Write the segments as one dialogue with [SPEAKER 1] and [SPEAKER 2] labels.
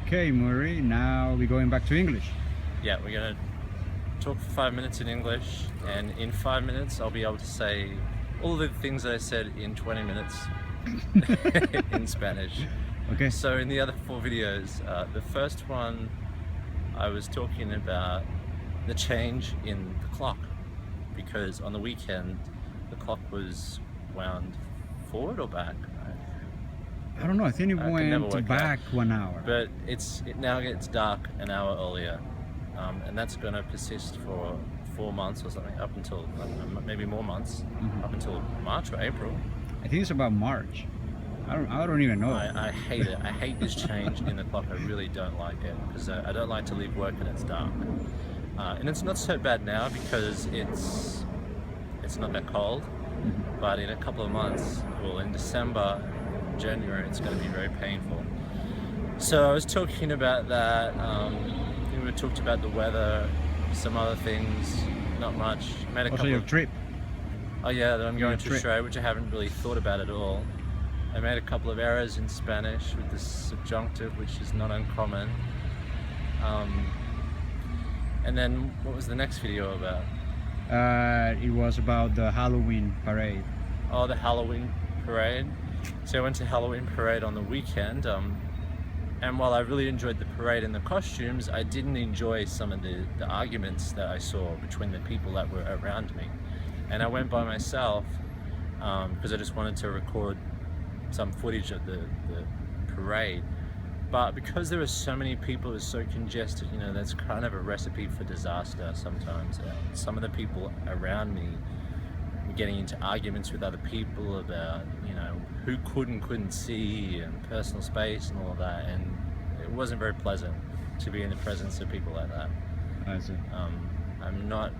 [SPEAKER 1] Okay, Murray, now we're going back to English.
[SPEAKER 2] Yeah, we're gonna talk for 5 minutes in English, and in 5 minutes I'll be able to say all the things that I said in 20 minutes in Spanish.
[SPEAKER 1] Okay.
[SPEAKER 2] So in the other 4 videos, the first one I was talking about the change in the clock, because on the weekend the clock was wound forward or back.
[SPEAKER 1] I don't know, I think it
[SPEAKER 2] I can never
[SPEAKER 1] went
[SPEAKER 2] work
[SPEAKER 1] back
[SPEAKER 2] out.
[SPEAKER 1] 1 hour.
[SPEAKER 2] But it now gets dark an hour earlier, and that's going to persist for 4 months or something, up until maybe more months, up until March or April.
[SPEAKER 1] I think it's about March. I don't even know.
[SPEAKER 2] I hate it. I hate this change in the clock. I really don't like it, because I don't like to leave work and it's dark. And it's not so bad now because it's not that cold, but in a couple of months, well, in December, January, it's going to be very painful. So I was talking about that. We talked about the weather, some other things, not much. Made a
[SPEAKER 1] Also
[SPEAKER 2] couple
[SPEAKER 1] your
[SPEAKER 2] of,
[SPEAKER 1] trip.
[SPEAKER 2] Oh yeah, that I'm going to
[SPEAKER 1] trip.
[SPEAKER 2] Australia, which I haven't really thought about at all. I made a couple of errors in Spanish with the subjunctive, which is not uncommon. And then what was the next video about?
[SPEAKER 1] It was about the Halloween parade.
[SPEAKER 2] Oh, the Halloween parade. So I went to Halloween parade on the weekend, and while I really enjoyed the parade and the costumes, I didn't enjoy some of the arguments that I saw between the people that were around me. And I went by myself because I just wanted to record some footage of the parade. But because there were so many people, it was so congested, you know, that's kind of a recipe for disaster sometimes. Some of the people around me were getting into arguments with other people about, you know, who could and couldn't see, and personal space and all of that, and it wasn't very pleasant to be in the presence of people like that.
[SPEAKER 1] I see.
[SPEAKER 2] I'm not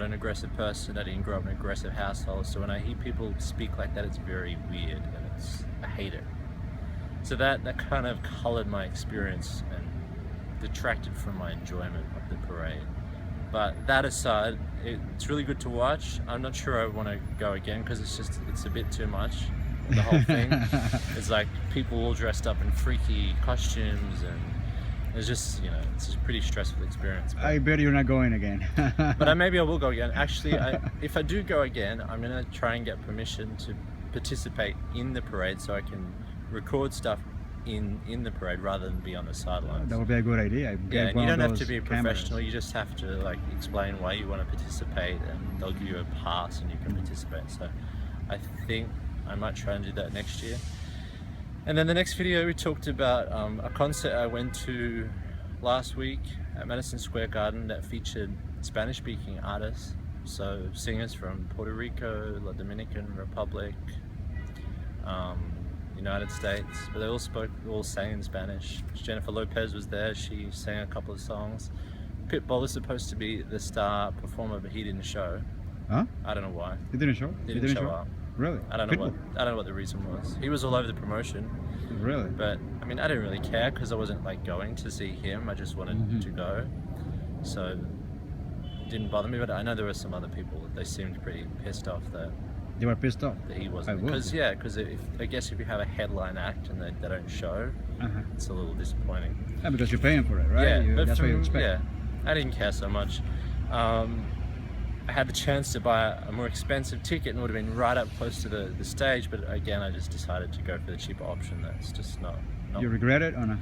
[SPEAKER 2] an aggressive person. I didn't grow up in an aggressive household, so when I hear people speak like that, it's very weird, and I hate it. So that kind of colored my experience and detracted from my enjoyment of the parade. But that aside, it's really good to watch. I'm not sure I want to go again, because it's a bit too much. The whole thing is like people all dressed up in freaky costumes, and it's just, you know, it's a pretty stressful experience.
[SPEAKER 1] I bet you're not going again.
[SPEAKER 2] But maybe I will go again. Actually, if I do go again, I'm gonna try and get permission to participate in the parade, so I can record stuff in the parade rather than be on the sidelines.
[SPEAKER 1] That would be a good idea.
[SPEAKER 2] Yeah, and you don't have to be a
[SPEAKER 1] cameras.
[SPEAKER 2] professional. You just have to like explain why you want to participate, and they'll give you a pass and you can participate. So I think I might try and do that next year. And then the next video, we talked about a concert I went to last week at Madison Square Garden that featured Spanish-speaking artists, so singers from Puerto Rico, the Dominican Republic, United States, but they all sang in Spanish. Jennifer Lopez was there. She sang a couple of songs. Pitbull was supposed to be the star performer, but he didn't show.
[SPEAKER 1] Huh?
[SPEAKER 2] I don't know why.
[SPEAKER 1] He didn't show?
[SPEAKER 2] He didn't show up.
[SPEAKER 1] Really?
[SPEAKER 2] I don't know what the reason was. He was all over the promotion.
[SPEAKER 1] Really?
[SPEAKER 2] But I mean, I didn't really care, because I wasn't like going to see him. I just wanted to go, so it didn't bother me. But I know there were some other people. They seemed pretty pissed off that
[SPEAKER 1] They were pissed off.
[SPEAKER 2] he wasn't. Because I guess if you have a headline act and they don't show, it's a little disappointing.
[SPEAKER 1] Yeah, because you're paying for it, right?
[SPEAKER 2] Yeah, but
[SPEAKER 1] that's what you expect.
[SPEAKER 2] yeah, I didn't care so much. I had the chance to buy a more expensive ticket, and it would have been right up close to the stage, but again, I just decided to go for the cheaper option. That's just not
[SPEAKER 1] You regret it or not?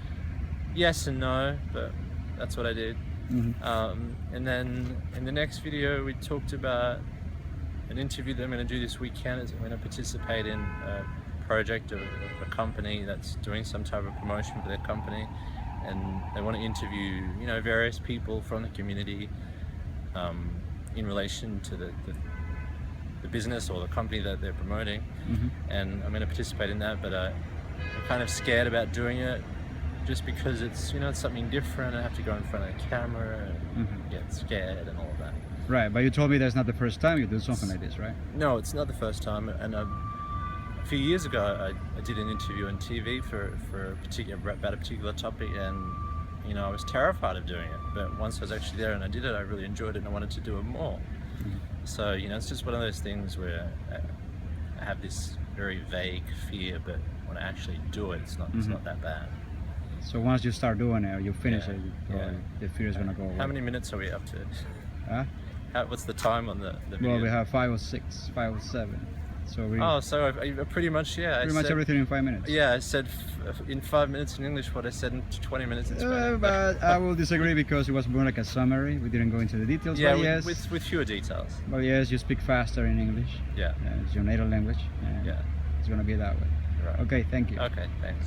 [SPEAKER 2] Yes and no, but that's what I did. And then in the next video, we talked about an interview that I'm going to do this weekend. I'm going to participate in a project of a company that's doing some type of promotion for their company, and they want to interview, you know, various people from the community in relation to the business or the company that they're promoting. And I'm going to participate in that, but I'm kind of scared about doing it, just because it's, you know, it's something different. I have to go in front of the camera and get scared and all of that.
[SPEAKER 1] Right, but you told me that's not the first time you do something like this, right?
[SPEAKER 2] No, it's not the first time. And a few years ago, I did an interview on TV about a particular topic, and you know, I was terrified of doing it. But once I was actually there and I did it, I really enjoyed it, and I wanted to do it more. So, you know, it's just one of those things where I have this very vague fear, but when I actually do it, it's not that bad.
[SPEAKER 1] So once you start doing it, or you finish
[SPEAKER 2] Yeah,
[SPEAKER 1] it,
[SPEAKER 2] yeah.
[SPEAKER 1] the fear is gonna go away.
[SPEAKER 2] How many minutes are we up to?
[SPEAKER 1] Huh?
[SPEAKER 2] What's the time on the video?
[SPEAKER 1] Well, we have 5 or 6, 5 or 7. So we
[SPEAKER 2] Oh, so I pretty much, yeah.
[SPEAKER 1] pretty much everything in 5 minutes.
[SPEAKER 2] Yeah, I said in 5 minutes in English what I said in 20 minutes in Spanish.
[SPEAKER 1] But I will disagree because it was more like a summary. We didn't go into the details.
[SPEAKER 2] Yeah,
[SPEAKER 1] but yes,
[SPEAKER 2] with fewer details.
[SPEAKER 1] but yes, you speak faster in English.
[SPEAKER 2] Yeah.
[SPEAKER 1] It's your native language. And
[SPEAKER 2] Yeah.
[SPEAKER 1] it's gonna be that way.
[SPEAKER 2] Right.
[SPEAKER 1] Okay, thank you.
[SPEAKER 2] Okay, thanks.